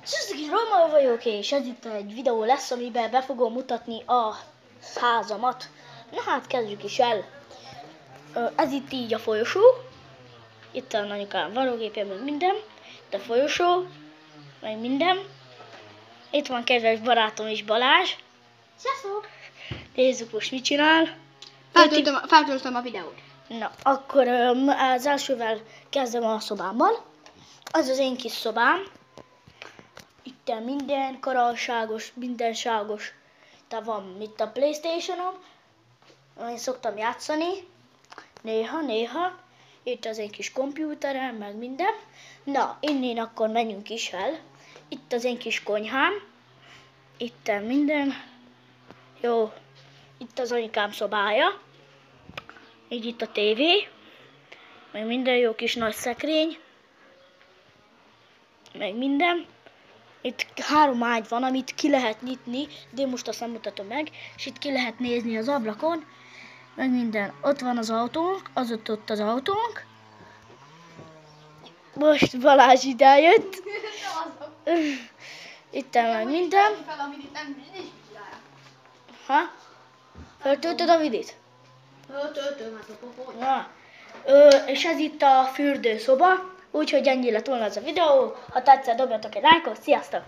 Sziasztok, én Róma vagyok, és ez itt egy videó lesz, amiben be fogom mutatni a házamat. Na hát, kezdjük is el. Ez itt így a folyosó. Itt a anyukám varrógépje, meg minden. Itt a folyosó, meg minden. Itt van kedves barátom is, Balázs. Sziasztok! Nézzük most mit csinál. Feltöltöm a videót. Na, akkor az elsővel kezdem a szobámmal. Az az én kis szobám. Itt minden karalságos, mindenságos. Itt van itt a PlayStation-om. Én szoktam játszani. Néha. Itt az én kis kompjúterem, meg minden. Na, innen akkor menjünk is el. Itt az én kis konyhám. Itt minden. Jó. Itt az anyukám szobája. Így itt a tévé. Meg minden jó kis nagy szekrény. Meg minden. Itt 3 ágy van, amit ki lehet nyitni, de én most azt nem mutatom meg. És itt ki lehet nézni az ablakon. Meg minden. Ott van az autónk, az ott az autónk. Most Balázs ide jött. Itt meg minden. Ha? Feltöltöd a vidit? Töltöm, hát a popót. Na. És ez itt a fürdőszoba. Úgyhogy ennyi lett volna ez a videó. Ha tetszett, dobjatok egy lájkot. Sziasztok!